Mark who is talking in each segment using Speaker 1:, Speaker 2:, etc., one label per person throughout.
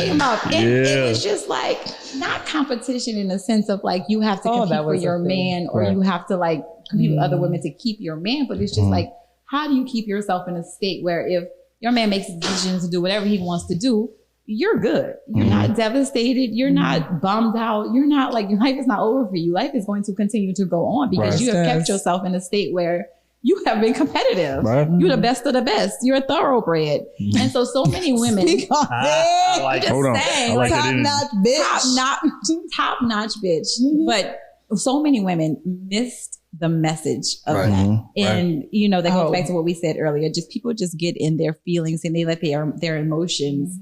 Speaker 1: came up. And it was just like, not competition in the sense of like, you have to compete for your man or you have to like compete with other women to keep your man. But it's just like, how do you keep yourself in a state where if your man makes decisions to do whatever he wants to do, you're good. You're not devastated. You're not bummed out. You're not like, your life is not over for you. Life is going to continue to go on because you have kept yourself in a state where you have been competitive. You're the best of the best. You're a thoroughbred. And so many women.
Speaker 2: I like it.
Speaker 1: Hold on.
Speaker 2: I like
Speaker 1: top-notch bitch. Top-notch bitch. But so many women missed the message of that. And, you know, that goes back to what we said earlier. Just people just get in their feelings and they let their emotions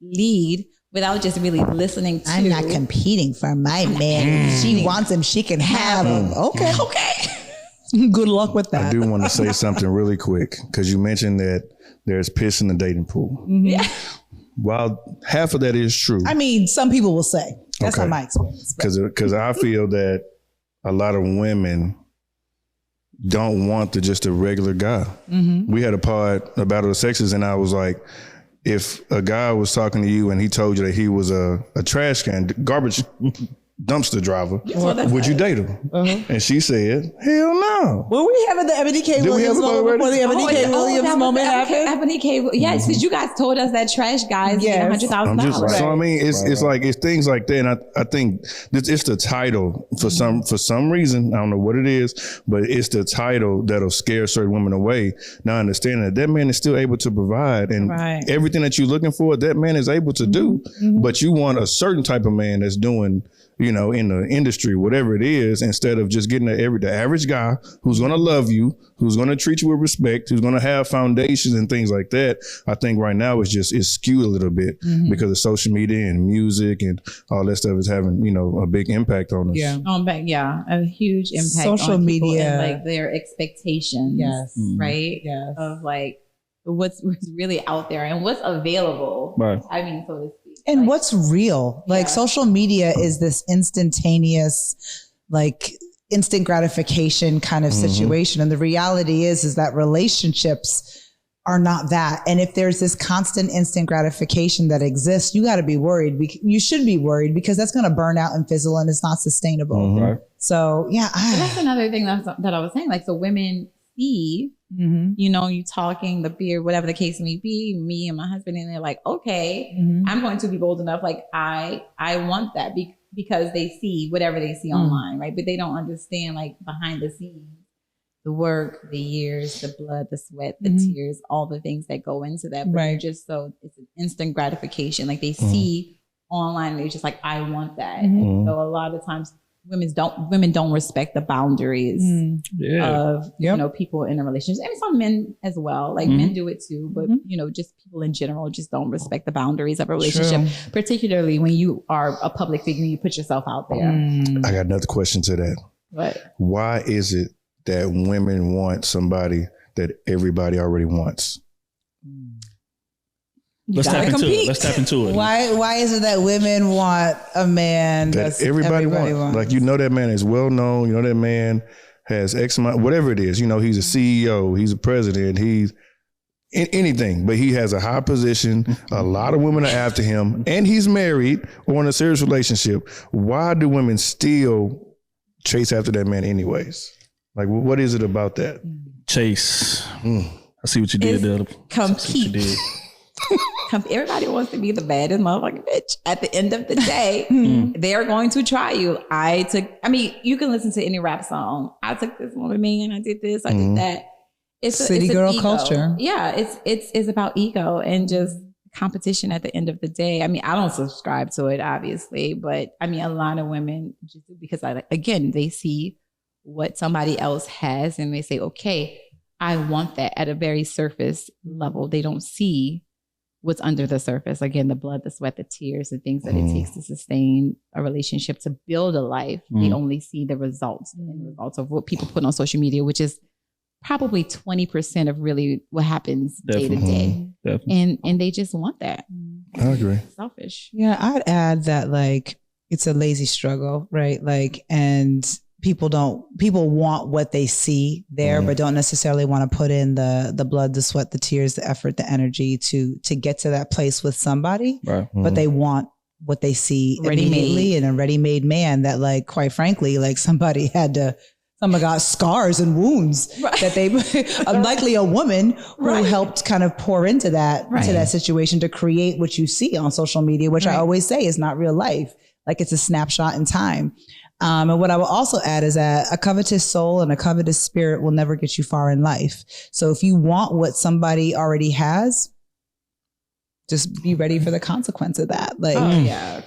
Speaker 1: lead without just really listening to.
Speaker 3: I'm not competing for my man. If she wants him, she can have him. Okay. Good luck with that.
Speaker 4: I do want to say something really quick because you mentioned that there's piss in the dating pool.
Speaker 1: Yeah.
Speaker 4: While half of that is true.
Speaker 3: I mean, some people will say. That's not my experience.
Speaker 4: Because I feel that a lot of women don't want just a regular guy. We had a pod about the sexes and I was like, if a guy was talking to you and he told you that he was a trash can, garbage dumpster driver, would you date him? And she said, hell no.
Speaker 3: Were we having the Ebony K. Williams moment before the Ebony K. Williams moment happened?
Speaker 1: Ebony K. Yes, because you guys told us that trash guys get $100,000.
Speaker 4: So I mean, it's like, it's things like that. And I think it's the title for some reason. I don't know what it is, but it's the title that'll scare certain women away. Now understanding that man is still able to provide and everything that you're looking for, that man is able to do. But you want a certain type of man that's doing, you know, in the industry, whatever it is, instead of just getting the average guy who's going to love you, who's going to treat you with respect, who's going to have foundations and things like that. I think right now it's skewed a little bit because of social media and music and all that stuff is having, you know, a big impact on us.
Speaker 1: A huge impact
Speaker 3: social
Speaker 1: on
Speaker 3: media
Speaker 1: and like their expectations, right? Of like what's really out there and what's available. I mean, so to speak.
Speaker 3: And what's real? Like social media is this instantaneous, like instant gratification kind of situation. And the reality is that relationships are not that. And if there's this constant instant gratification that exists, you got to be worried. You should be worried because that's going to burn out and fizzle and it's not sustainable. So
Speaker 1: that's another thing that I was saying. Like, so women see, you know, you talking, the beard, whatever the case may be, me and my husband, and they're like, okay, I'm going to be bold enough. Like I want that because they see whatever they see online, right? But they don't understand like behind the scenes, the work, the years, the blood, the sweat, the tears, all the things that go into that. But they're just so it's an instant gratification. Like they see online and they're just like, I want that. And so a lot of times women don't respect the boundaries of you know, people in a relationship, and some men as well. Like men do it too, but you know, just people in general just don't respect the boundaries of a relationship, particularly when you are a public figure and you put yourself out there.
Speaker 4: I got another question to that.
Speaker 1: What?
Speaker 4: Why is it that women want somebody that everybody already wants?
Speaker 2: Let's tap into it.
Speaker 3: Why is it that women want a man
Speaker 4: that everybody wants? Like, you know, that man is well known. You know, that man has X amount, whatever it is. You know, he's a CEO, he's a president, he's anything, but he has a high position. A lot of women are after him, and he's married or in a serious relationship. Why do women still chase after that man anyways? Like, what is it about that?
Speaker 2: Chase. I see what you did there.
Speaker 1: Compete. Everybody wants to be the baddest motherfucking bitch. At the end of the day, they're going to try you. You can listen to any rap song. I took this woman, man. I did this. I did that. It's
Speaker 3: city girl culture.
Speaker 1: Yeah, it's about ego and just competition at the end of the day. I mean, I don't subscribe to it, obviously, but I mean, a lot of women just do because they see what somebody else has and they say, okay, I want that at a very surface level. They don't see what's under the surface. Again, the blood, the sweat, the tears, the things that it takes to sustain a relationship, to build a life. They only see the results and results of what people put on social media, which is probably 20% of really what happens day to day. And they just want that.
Speaker 4: I agree.
Speaker 1: Selfish.
Speaker 3: Yeah, I'd add that like it's a lazy struggle, right? Like, and people want what they see there, but don't necessarily want to put in the blood, the sweat, the tears, the effort, the energy to get to that place with somebody. Right. But they want what they see immediately in a ready-made man that, like, quite frankly, like someone got scars and wounds that they, likely a woman who helped kind of pour into that, to that situation to create what you see on social media, which I always say is not real life. Like, it's a snapshot in time. And what I will also add is that a covetous soul and a covetous spirit will never get you far in life. So if you want what somebody already has, just be ready for the consequence of that. Like,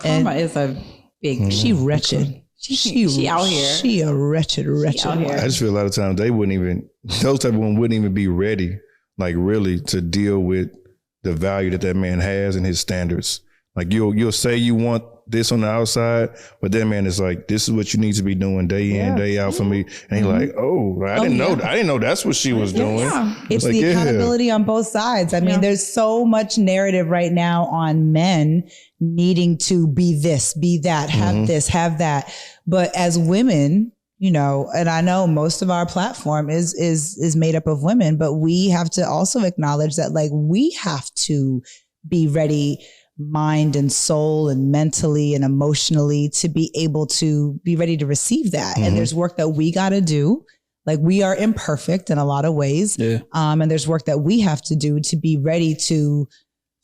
Speaker 1: karma is a big.
Speaker 3: She wretched. She out here. She a wretched. I
Speaker 4: just feel a lot of times those type of women wouldn't even be ready, like, really to deal with the value that man has and his standards. Like, you'll say you want this on the outside, but that man is like, this is what you need to be doing day in, day out for me. And he's like, I didn't know that's what she was doing.
Speaker 3: It's like, the accountability on both sides. I mean, there's so much narrative right now on men needing to be this, be that, have this, have that. But as women, and I know most of our platform is made up of women, but we have to also acknowledge that, like, we have to be ready, mind and soul and mentally and emotionally, to be able to be ready to receive that. And there's work that we got to do. Like, we are imperfect in a lot of ways. And there's work that we have to do to be ready to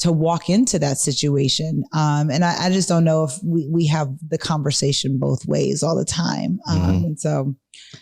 Speaker 3: walk into that situation. And I just don't know if we have the conversation both ways all the time. And so.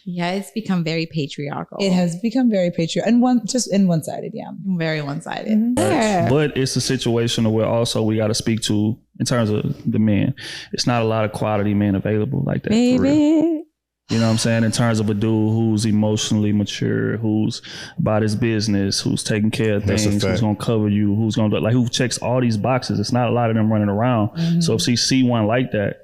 Speaker 1: Yeah, it's become very patriarchal.
Speaker 3: It has become very patriarchal and one-sided. Yeah.
Speaker 1: Very one-sided. Yeah.
Speaker 2: But it's a situation where also we got to speak to, in terms of the men, it's not a lot of quality men available like that.
Speaker 1: Baby.
Speaker 2: For real. You know what I'm saying? In terms of a dude who's emotionally mature, who's about his business, who's taking care of things, who's going to cover you, who checks all these boxes. It's not a lot of them running around. So if she see one like that,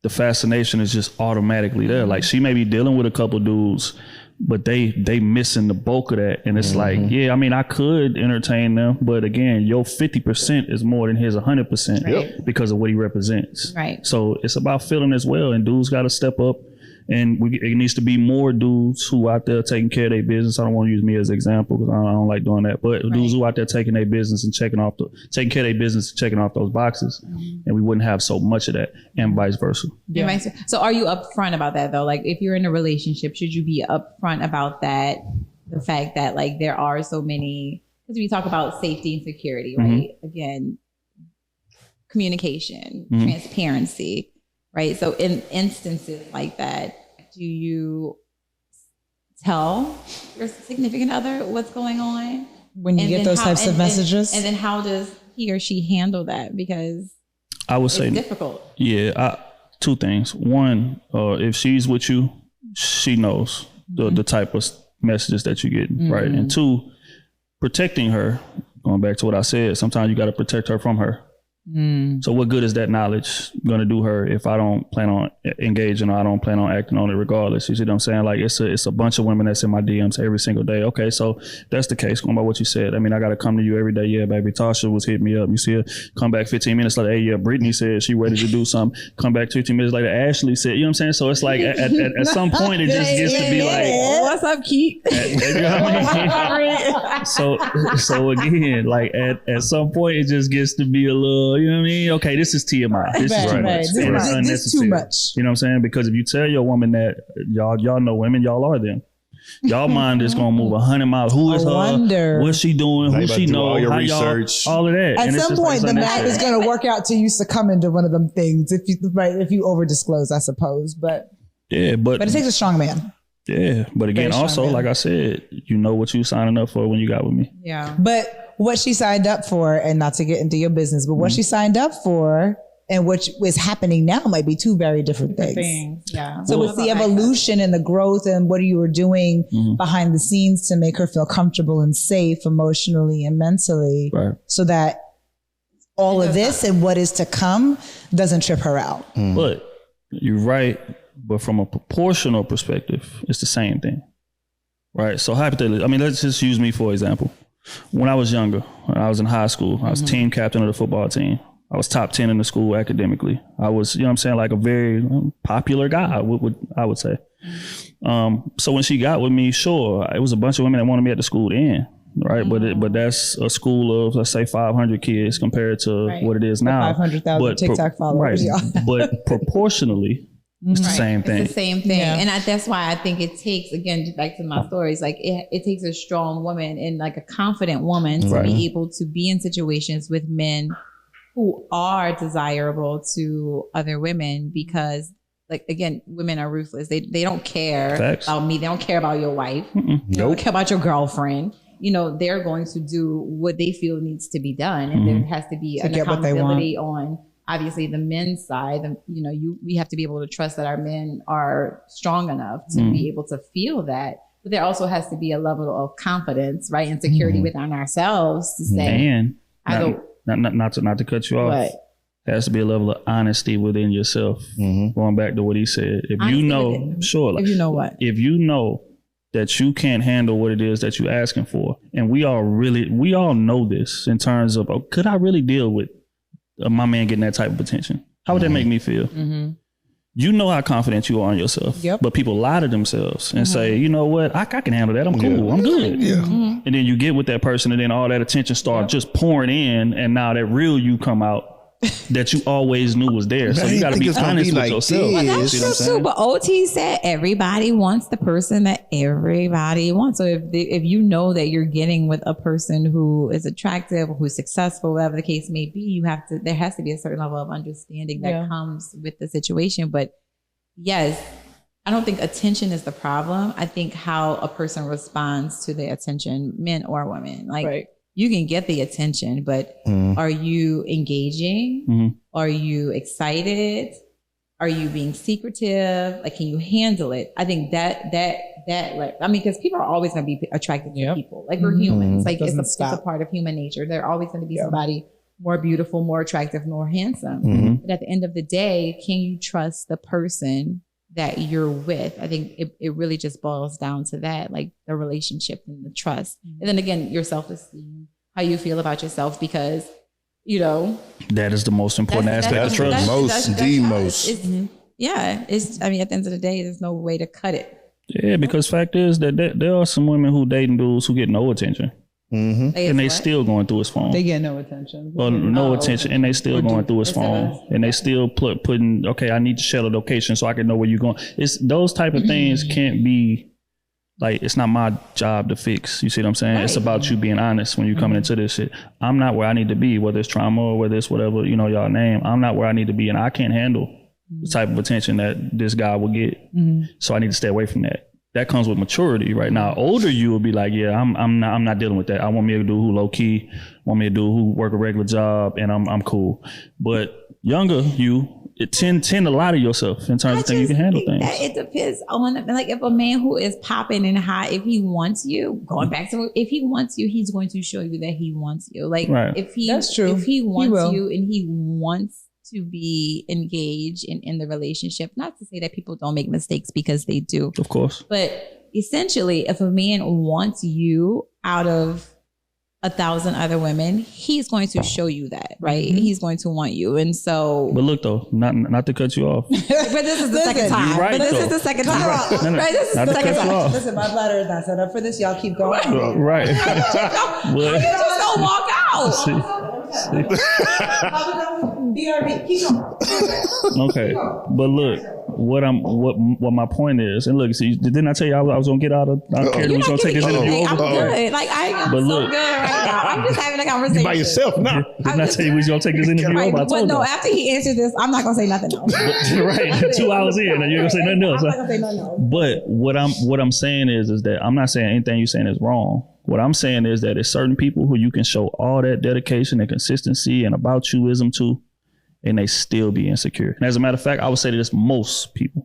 Speaker 2: the fascination is just automatically there. Like, she may be dealing with a couple dudes, but they missing the bulk of that. And it's like, I mean, I could entertain them, but again, your 50% is more than his 100% because of what he represents.
Speaker 1: Right.
Speaker 2: So it's about feeling as well. And dudes got to step up. And it needs to be more dudes who out there taking care of their business. I don't want to use me as an example because I don't like doing that. But dudes who out there taking their business and taking care of their business and checking off those boxes. And we wouldn't have so much of that, and vice versa.
Speaker 1: Yeah. So are you upfront about that though? Like, if you're in a relationship, should you be upfront about that? The fact that, like, there are so many, because we talk about safety and security, right? Again, communication, transparency. Right. So in instances like that, do you tell your significant other what's going on?
Speaker 3: When you get those types of messages?
Speaker 1: And then how does he or she handle that? Because
Speaker 2: I would say
Speaker 1: difficult.
Speaker 2: Yeah. Two things. One, if she's with you, she knows the type of messages that you're getting. Right. And two, protecting her, going back to what I said, sometimes you got to protect her from her. So what good is that knowledge going to do her if I don't plan on engaging or I don't plan on acting on it regardless? You see what I'm saying? Like, it's a bunch of women that's in my DMs every single day. Okay, so that's the case. Going by what you said. I mean, I got to come to you every day. Yeah, baby, Tasha was hitting me up. You see her come back 15 minutes later. Hey, yeah, Brittany said she ready to do something. Come back 15 minutes later. Ashley said, you know what I'm saying? So it's like at some point it just gets to be like,
Speaker 1: what's up, Keith?
Speaker 2: You know what I mean? So again, like at some point it just gets to be a little, you know what I mean? Okay, this is TMI. This is too much. This is too much. You know what I'm saying? Because if you tell your woman that y'all know women, y'all are them. Y'all mind is gonna move 100 miles. Who is her? What's she doing? Who she know?
Speaker 4: All your
Speaker 2: how
Speaker 4: research.
Speaker 2: All of that.
Speaker 3: At some point, the math is gonna work out till you succumb into one of them things. If you over disclose, I suppose. But it takes a strong man.
Speaker 2: Yeah, but again, also, like I said, you know what you signing up for when you got with me.
Speaker 1: Yeah.
Speaker 3: But what she signed up for, and not to get into your business, but what she signed up for and what is happening now might be two very different things.
Speaker 1: Yeah.
Speaker 3: So it's the evolution and the growth and what you were doing behind the scenes to make her feel comfortable and safe emotionally and mentally, so that all of this and what is to come doesn't trip her out.
Speaker 2: But you're right. But from a proportional perspective, it's the same thing, right? So hypothetically, I mean, let's just use me for example. When I was younger, when I was in high school, I was team captain of the football team. I was top 10 in the school academically. I was, you know what I'm saying, like a very popular guy, I would say. So when she got with me, sure, it was a bunch of women that wanted me at the school then. Right, but that's a school of, let's say, 500 kids compared to what it is now.
Speaker 3: 500,000 TikTok followers, y'all.
Speaker 2: But proportionally, it's the same thing.
Speaker 1: It's the same thing, and that's why I think it takes, again, back to my stories, like it takes a strong woman and like a confident woman to be able to be in situations with men who are desirable to other women, because, like, again, women are ruthless. They don't care about me. They don't care about your wife. They don't care about your girlfriend. You know, they're going to do what they feel needs to be done. And there has to be an accountability on, obviously, the men's side. And, you know, we have to be able to trust that our men are strong enough to be able to feel that. But there also has to be a level of confidence, right? And security within ourselves to say,
Speaker 2: and not to cut you off. There has to be a level of honesty within yourself. Going back to what he said. If you know, if you know what? If you know that you can't handle what it is that you're asking for. And we all know this in terms of, could I really deal with my man getting that type of attention? How would that make me feel? You know how confident you are in yourself, but people lie to themselves and say, you know what, I can handle that. I'm cool. I'm good. And then you get with that person and then all that attention starts just pouring in. And now that real you come out that you always knew was there. So you got to be honest with yourself.
Speaker 1: Well, that's true. But OT said everybody wants the person that everybody wants. So if you know that you're getting with a person who is attractive, who's successful, whatever the case may be, there has to be a certain level of understanding that comes with the situation. But yes, I don't think attention is the problem. I think how a person responds to the attention, men or women, like. You can get the attention, but are you engaging? Are you excited? Are you being secretive? Like, can you handle it? I think that like, I mean, because people are always going to be attracted to people. Like, we're humans. Like, it's a part of human nature. They're always going to be somebody more beautiful, more attractive, more handsome. But at the end of the day, can you trust the person that you're with? I think it really just boils down to that, like the relationship and the trust. And then again, your self-esteem, how you feel about yourself, because, you know, that is the most important aspect of trust. It's, I mean, at the end of the day, there's no way to cut it. Yeah, because fact is that there are some women who dating dudes who get no attention. And they still going through his phone. They get no attention. Well, no attention, and they still going through his phone, and they still putting. Okay, I need to share the location so I can know where you're going. It's those type of things can't be like. It's not my job to fix. You see what I'm saying? It's about you being honest when you're coming into this shit. I'm not where I need to be, whether it's trauma or whether it's whatever y'all name. I'm not where I need to be, and I can't handle the type of attention that this guy will get. So I need to stay away from that. That comes with maturity. Right now, older you will be like, yeah, I'm not dealing with that. I want me to do who low key, want me to do who work a regular job, and I'm cool. But younger you, tend to lie to yourself in terms of things you can handle things. It depends on, like, if a man who is popping and hot, if he wants you, going back to, if he wants you, he's going to show you that he wants you. Like, if he wants you and he wants to be engaged in the relationship. Not to say that people don't make mistakes, because they do. Of course. But essentially, if a man wants you out of 1,000 other women, he's going to show you that, right? He's going to want you. And so, but look though, not to cut you off. But this is the second time. You're right, but this is the second time. Right? This is the second time. Listen, my bladder is not set up for this. Y'all keep going. Right. You just don't walk out. BRB, keep going. Okay, but look, what my point is, and look, see, didn't I tell you I was gonna get out of? I care we gonna take this interview over. I'm good. Like, I am so good right now. I'm just having a conversation. You by yourself now. Didn't I tell you we was gonna take this interview over? I told you. After he answered this, I'm not gonna say nothing else. Right, 2 hours in, and you're gonna say nothing else. I'm not gonna say nothing else. But what I'm saying is that I'm not saying anything you're saying is wrong. What I'm saying is that there's certain people who you can show all that dedication and consistency and about youism to, and they still be insecure. And as a matter of fact, I would say that it's most people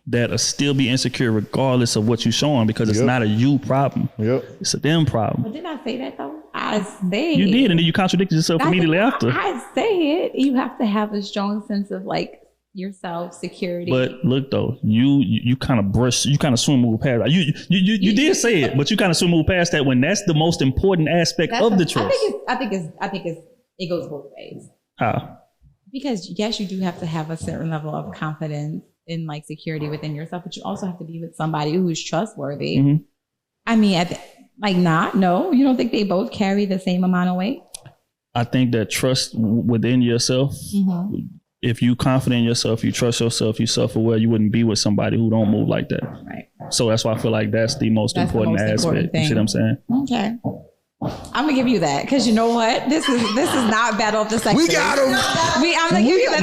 Speaker 1: that are still be insecure regardless of what you're showing, because it's not a you problem. It's a them problem. But didn't I say that though? I said you did, and then you contradicted yourself immediately after. I said you have to have a strong sense of like yourself, security. But look though, you kind of swim move past that. You did say it, but you kind of swim move past that when that's the most important aspect of the trust. I think it goes both ways. How? Because yes, you do have to have a certain level of confidence and like security within yourself, but you also have to be with somebody who's trustworthy. I mean, no, you don't think they both carry the same amount of weight?
Speaker 2: I think that trust within yourself, if you confident in yourself, you trust yourself, you self-aware, you wouldn't be with somebody who don't move like that.
Speaker 1: Right.
Speaker 2: So that's why I feel like that's the most important aspect. You see what I'm saying?
Speaker 1: Okay. I'm gonna give you that because you know what? This is not battle of the sexes.
Speaker 4: We got him.
Speaker 1: I'm gonna give you that.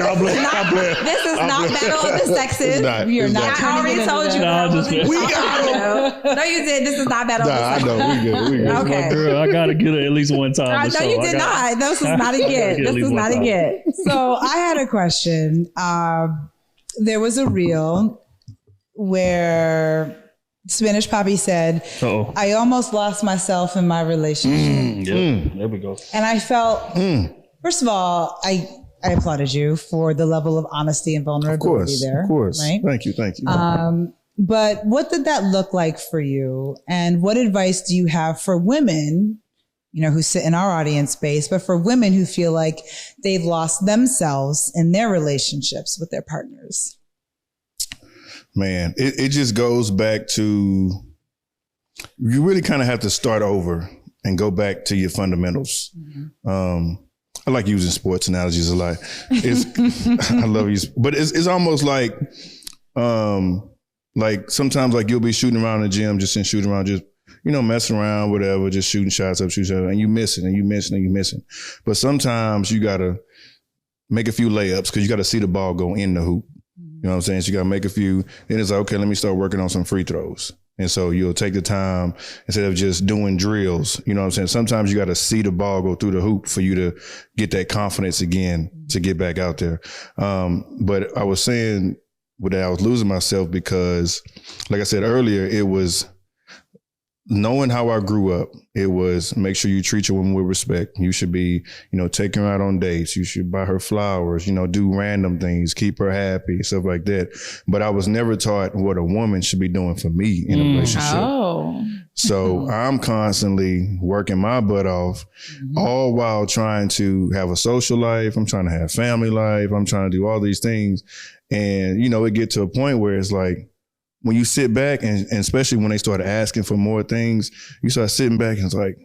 Speaker 1: This is not battle of the sexes. You're not. I already told you.
Speaker 4: We got him.
Speaker 1: No, you did. This is not battle of the sexes.
Speaker 4: I know. We good.
Speaker 1: Okay.
Speaker 2: Girl, I gotta get her at least one time.
Speaker 1: No, you did not. This is not a get. This is not a get.
Speaker 3: So I had a question. There was a reel where Spanish Poppy said, I almost lost myself in my relationship.
Speaker 2: There we go.
Speaker 3: And I felt, first of all, I applauded you for the level of honesty and vulnerability there.
Speaker 4: Of course.
Speaker 3: Right?
Speaker 4: Thank you.
Speaker 3: But what did that look like for you? And what advice do you have for women, who sit in our audience space, but for women who feel like they've lost themselves in their relationships with their partners?
Speaker 4: Man, it just goes back to, you really kind of have to start over and go back to your fundamentals. I like using sports analogies a lot. I love you, but it's almost like sometimes like you'll be shooting around in the gym, just messing around, whatever, just shooting shots up, and you missing. But sometimes you gotta make a few layups because you gotta see the ball go in the hoop. You know what I'm saying? So you got to make a few. Then it's like, okay, let me start working on some free throws. And so you'll take the time instead of just doing drills. You know what I'm saying? Sometimes you got to see the ball go through the hoop for you to get that confidence again to get back out there. But I was saying that I was losing myself because, like I said earlier, it was knowing how I grew up. It was make sure you treat your woman with respect. You should be, taking her out on dates. You should buy her flowers, do random things, keep her happy, stuff like that. But I was never taught what a woman should be doing for me in a relationship. So I'm constantly working my butt off, all while trying to have a social life. I'm trying to have family life. I'm trying to do all these things. And, it get to a point where it's like, when you sit back and especially when they started asking for more things, you start sitting back and it's like,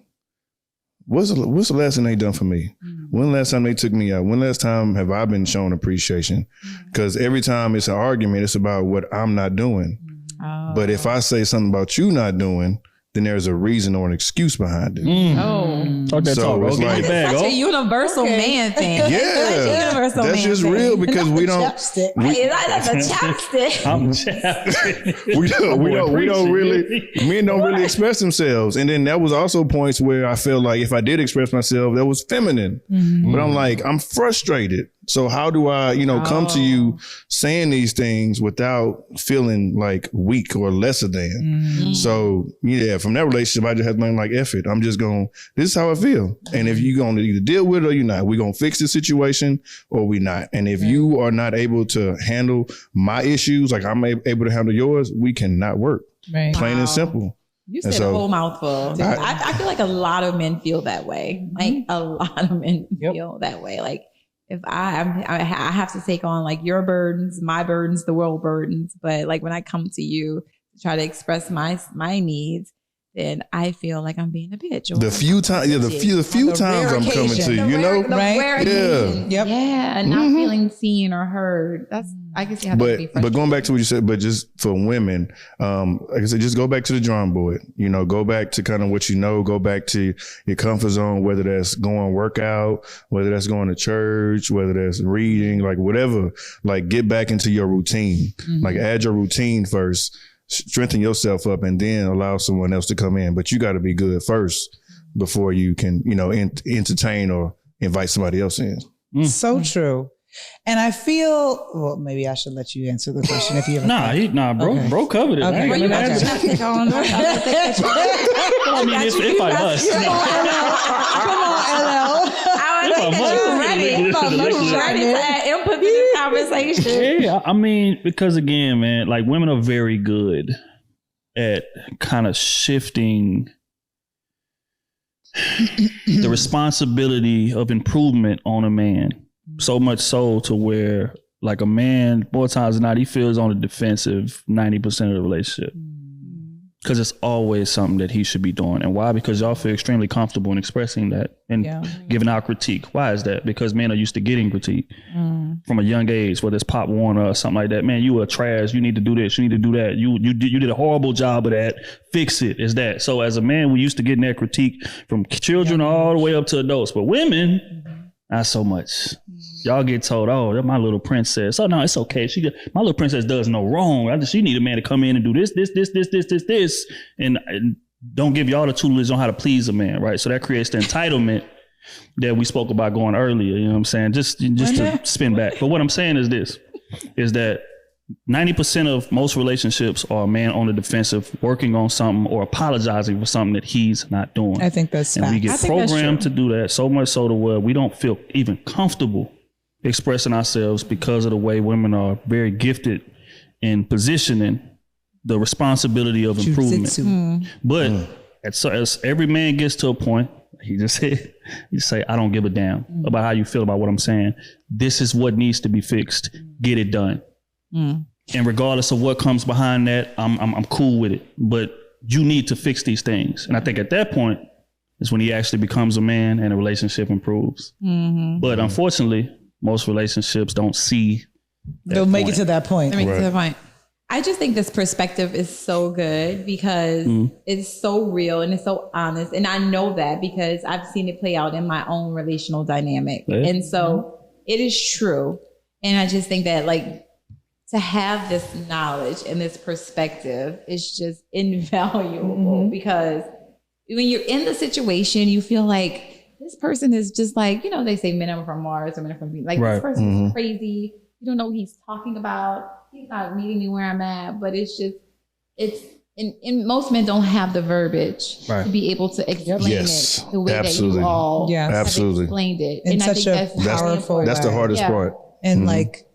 Speaker 4: what's the last thing they done for me? When the last time they took me out? When the last time have I been shown appreciation? Because every time it's an argument, it's about what I'm not doing. But if I say something about you not doing, then there's a reason or an excuse behind it.
Speaker 2: Talk that talk.
Speaker 4: It's like,
Speaker 1: it's such a universal man thing.
Speaker 4: Yeah, that's just real because we don't.
Speaker 1: That's a chapstick.
Speaker 2: I'm chapstick.
Speaker 4: we don't really. Men don't really express themselves, and then that was also points where I felt like if I did express myself, that was feminine. But I'm like, I'm frustrated. So how do I, come to you saying these things without feeling like weak or lesser than? So from that relationship, I just had to learn like, F it. I'm just going, this is how I feel. And if you're going to either deal with it or you're not, we're going to fix the situation or we're not. And if you are not able to handle my issues, like I'm able to handle yours, we cannot work.
Speaker 3: Right.
Speaker 4: Plain and simple.
Speaker 1: You said a whole mouthful. I feel like a lot of men feel that way. Like a lot of men feel that way. Like, if I have to take on like your burdens, my burdens, the world burdens. But like when I come to you to try to express my needs, then I feel like I'm being a bitch.
Speaker 4: The few times, the few times I'm coming to you,
Speaker 3: right?
Speaker 1: And not feeling seen or heard. That's I can see how that would be frustrating.
Speaker 4: But going back to what you said, but just for women, like I said, just go back to the drawing board. Go back to kind of what go back to your comfort zone, whether that's going workout, whether that's going to church, whether that's reading, like whatever. Like get back into your routine. Like add your routine first. Strengthen yourself up and then allow someone else to come in. But you got to be good first before you can, entertain or invite somebody else in.
Speaker 3: So true. And I feel, well, maybe I should let you answer the question if you have
Speaker 2: bro covered it.
Speaker 3: Okay.
Speaker 1: Well, you got your chapstick on.
Speaker 2: I mean, if I must.
Speaker 3: Come on, LL.
Speaker 1: I think that you ready to add empathy to the conversation.
Speaker 2: Yeah, I mean, because again, man, like women are very good at kind of shifting the responsibility of improvement on a man. So much so to where like a man, more times than not, he feels on the defensive 90% of the relationship. Because it's always something that he should be doing. And why? Because y'all feel extremely comfortable in expressing that and giving out critique. Why is that? Because men are used to getting critique from a young age, whether it's Pop Warner or something like that. Man, you are trash. You need to do this. You need to do that. You did a horrible job of that. Fix it. Is that. So as a man, we used to getting that critique from children all the way up to adults. But women, not so much. Y'all get told, oh, that's my little princess. Oh, no, it's okay. My little princess does no wrong. She need a man to come in and do this, and don't give y'all the tutelage on how to please a man, right? So that creates the entitlement that we spoke about going earlier. You know what I'm saying? Just to spin back. But what I'm saying is this, is that 90% of most relationships are a man on the defensive, working on something or apologizing for something that he's not doing.
Speaker 3: I think that's
Speaker 2: and we get programmed to do that so much so to where we don't feel even comfortable expressing ourselves because of the way women are very gifted in positioning the responsibility of improvement. But as every man gets to a point, he just said, you say, I don't give a damn about how you feel about what I'm saying. This is what needs to be fixed. Get it done. And regardless of what comes behind that, I'm cool with it. But you need to fix these things. And I think at that point is when he actually becomes a man and a relationship improves. But unfortunately, most relationships don't see that
Speaker 3: they'll make it to that point.
Speaker 1: I just think this perspective is so good because it's so real and it's so honest. And I know that because I've seen it play out in my own relational dynamic. And so it is true. And I just think that like to have this knowledge and this perspective is just invaluable because when you're in the situation, you feel like this person is just like, you know, they say men are from Mars or men are from Venus. Like this person is crazy. You don't know what he's talking about. He's not meeting me where I'm at, but it's and most men don't have the verbiage to be able to explain it the way that you all have explained it.
Speaker 3: In
Speaker 1: and
Speaker 3: such
Speaker 1: I think
Speaker 3: a powerful way.
Speaker 4: That's the hardest part.
Speaker 3: And like,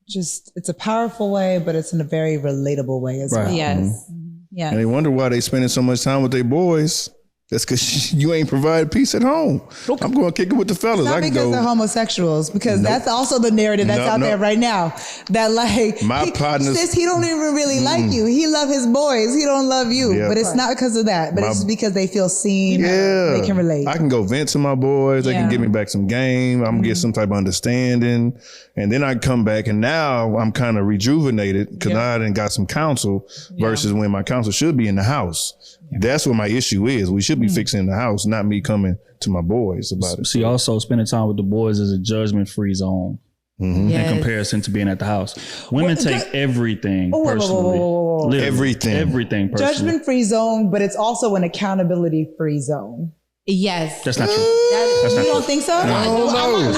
Speaker 3: just, it's a powerful way, but it's in a very relatable way as well.
Speaker 1: Yes.
Speaker 4: And they wonder why they spending so much time with their boys. That's because you ain't provide peace at home. I'm going to kick it with the fellas.
Speaker 3: Not because they're homosexuals, because that's also the narrative that's out there right now. That like,
Speaker 4: my partner
Speaker 3: says he don't even really like you. He love his boys. He don't love you. But it's not because of that. But it's because they feel seen. They can relate.
Speaker 4: I can go vent to my boys. They can give me back some game. I'm going to get some type of understanding. And then I come back and now I'm kind of rejuvenated because I done got some counsel versus when my counsel should be in the house. That's what my issue is. We should be fixing the house, not me coming to my boys about it.
Speaker 2: See, also spending time with the boys is a judgment-free zone in comparison to being at the house. Women take everything personally. Everything personally.
Speaker 3: Judgment-free zone, but it's also an accountability-free zone.
Speaker 1: Yes.
Speaker 2: That's not true.
Speaker 3: That's not true. You don't think so?
Speaker 4: I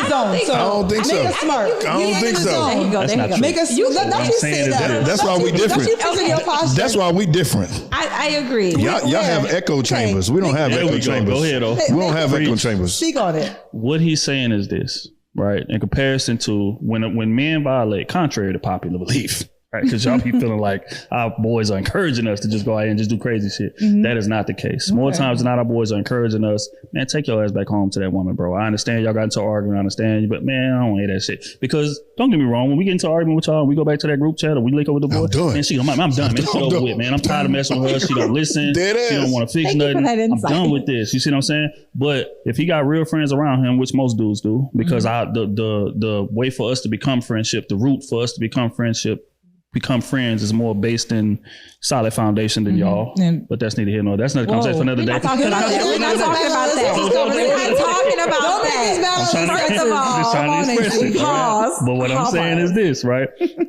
Speaker 4: don't think so.
Speaker 3: Make us smart.
Speaker 4: I don't think so.
Speaker 1: There you go.
Speaker 2: That's not true.
Speaker 3: Make us. Don't you say that.
Speaker 4: That's why we different. That's why we different.
Speaker 1: I agree.
Speaker 4: Y'all have echo chambers. We don't have echo chambers.
Speaker 2: Go ahead, though.
Speaker 4: We don't have echo chambers.
Speaker 3: Speak on it.
Speaker 2: What he's saying is this, right? In comparison to when men violate, contrary to popular belief, right? Because y'all be feeling like our boys are encouraging us to just go out and just do crazy shit. That is not the case. More times than not, our boys are encouraging us, man, take your ass back home to that woman, bro. I understand y'all got into an argument, I understand you, but man, I don't hear that shit. Because don't get me wrong, when we get into an argument with y'all, we go back to that group chat or we link up with the boy, man, I'm done, man. It's over with, man. I'm tired of messing with her. She don't listen. She don't want to fix nothing. I'm done with this. You see what I'm saying? But if he got real friends around him, which most dudes do, because the way for us to become friendship, the route for us to become friends is more based in solid foundation than y'all. But that's neither here nor there. That's another conversation for another day.
Speaker 1: We're not talking about that. We're not talking about that.
Speaker 2: Pause. But what I'm saying is this, right?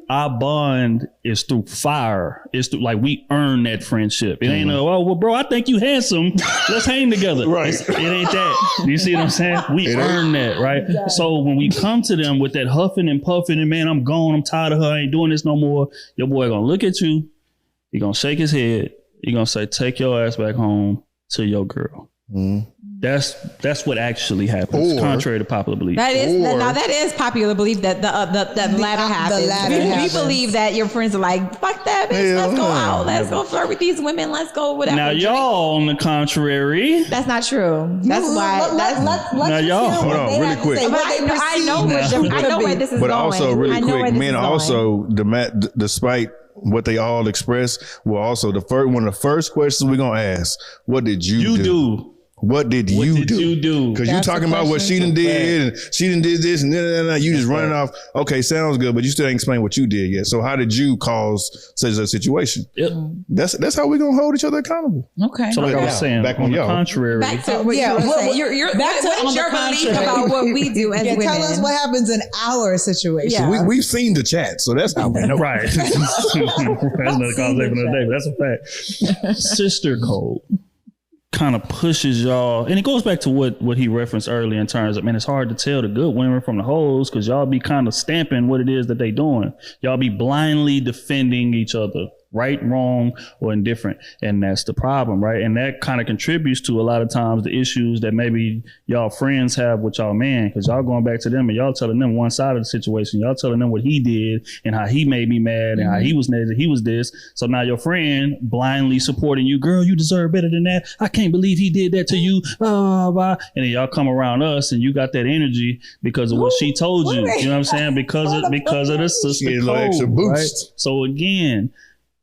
Speaker 2: Our bond is through fire. It's through, like, we earn that friendship. It ain't well, bro, I think you handsome. Let's hang together.
Speaker 4: Right.
Speaker 2: It ain't that. You see what I'm saying? We earn that, right? Yeah. So when we come to them with that huffing and puffing and, man, I'm gone, I'm tired of her, I ain't doing this no more. Your boy gonna look at you. He gonna shake his head. He gonna say, take your ass back home to your girl. And That's what actually happens, contrary to popular belief.
Speaker 1: That is popular belief that the latter happens. We believe that your friends are like, fuck that bitch, let's go out, let's go flirt with these women, let's go whatever.
Speaker 2: Now y'all, on the contrary,
Speaker 1: that's not true. That's why.
Speaker 2: Now y'all,
Speaker 4: hold on, really quick.
Speaker 1: I know where this is going.
Speaker 4: But also, really quick, men also, despite what they all express, will also one of the first questions we're gonna ask: what did you do? What did you do? Because you talking about what she done did, and she done did this, and then you just running off. Okay, sounds good, but you still ain't explain what you did yet. So how did you cause such a situation?
Speaker 2: Yep.
Speaker 4: That's how we're gonna hold each other accountable.
Speaker 3: Okay.
Speaker 2: So like I was saying, back on the contrary.
Speaker 1: Back to what you were saying. What is your belief about what we do as women?
Speaker 3: Tell us what happens in our situation.
Speaker 4: Yeah. So we've seen the chat, so that's how we know.
Speaker 2: Right. That's another conversation of the day, but that's a fact. Sister code kind of pushes y'all, and it goes back to what he referenced earlier in terms of, man, it's hard to tell the good women from the hoes because y'all be kind of stamping what it is that they doing. Y'all be blindly defending each other, right, wrong, or indifferent. And that's the problem, right? And that kind of contributes to a lot of times the issues that maybe y'all friends have with y'all man, because y'all going back to them and y'all telling them one side of the situation. Y'all telling them what he did and how he made me mad and how he was this. So now your friend blindly supporting you. Girl, you deserve better than that. I can't believe he did that to you. And then y'all come around us and you got that energy because of what she told you. You know what I'm saying? Because of the sister code, right? So again,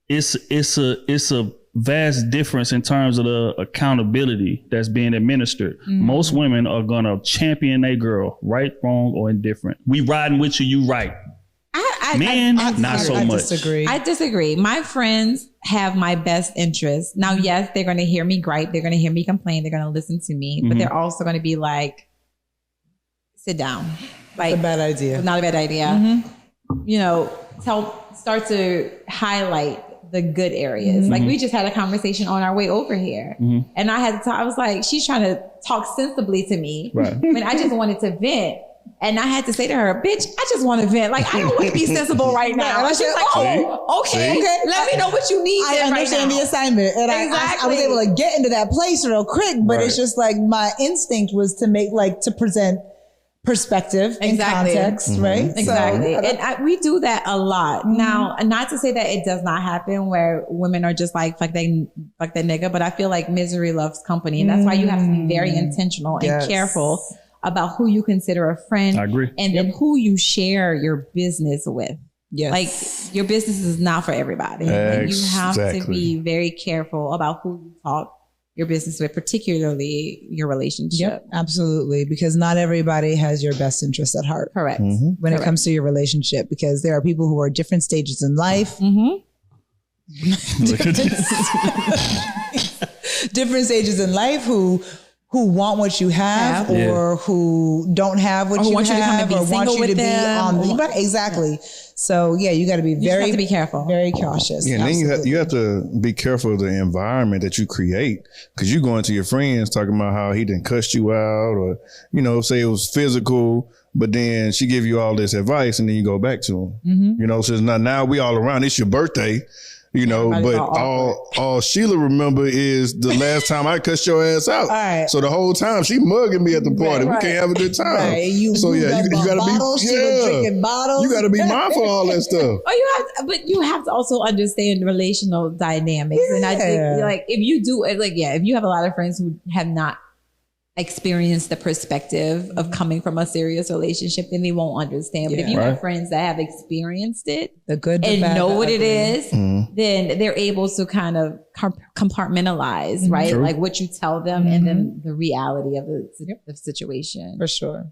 Speaker 2: it's a vast difference in terms of the accountability that's being administered. Most women are gonna champion their girl, right, wrong, or indifferent. We riding with you, you right. Men, not so much.
Speaker 1: I disagree. My friends have my best interest. Now, yes, they're gonna hear me gripe, they're gonna hear me complain, they're gonna listen to me, but they're also gonna be like, sit down. Like,
Speaker 3: a bad idea.
Speaker 1: Not a bad idea. You know, start to highlight the good areas. Like we just had a conversation on our way over here. And I was like, she's trying to talk sensibly to me. Right. I mean, I just wanted to vent. And I had to say to her, bitch, I just want to vent. Like, I don't want to be sensible right now. And she's like, okay. Let me know what you need.
Speaker 3: I understand the assignment. And I was able to get into that place real quick, but it's just like my instinct was to present perspective and context, right?
Speaker 1: Exactly.
Speaker 3: So,
Speaker 1: and we do that a lot. Now, not to say that it does not happen where women are just like that nigga, but I feel like misery loves company. And that's why you have to be very intentional and careful about who you consider a friend.
Speaker 2: I agree.
Speaker 1: And then who you share your business with. Yes. Like, your business is not for everybody. Like, you have to be very careful about who you talk your business with, particularly your relationship.
Speaker 3: Yep, absolutely. Because not everybody has your best interest at heart.
Speaker 1: Correct.
Speaker 3: When it comes to your relationship, because there are people who are at different stages in life. Different stages in life who want what you have or who don't have what you have or want you to be on the exactly. So you got to be you have to
Speaker 1: be careful,
Speaker 3: very cautious.
Speaker 4: Yeah, and then you have to be careful of the environment that you create, because you go into your friends talking about how he didn't cuss you out, or say it was physical, but then she give you all this advice and then you go back to him. So it's not, now we all around. It's your birthday. But all Sheila remember is the last time I cussed your ass out. Right. So the whole time she mugging me at the party. We can't have a good time. Right. You gotta
Speaker 3: bottles, drinking bottles.
Speaker 4: You gotta be mindful of all that stuff.
Speaker 1: But you have to also understand relational dynamics. And I think if you have a lot of friends who have not experience the perspective of coming from a serious relationship, then they won't understand. But if you have friends that have experienced it, the good, and bad, know what it is, then they're able to kind of compartmentalize, right? True. Like what you tell them and then the reality of the situation.
Speaker 3: For sure.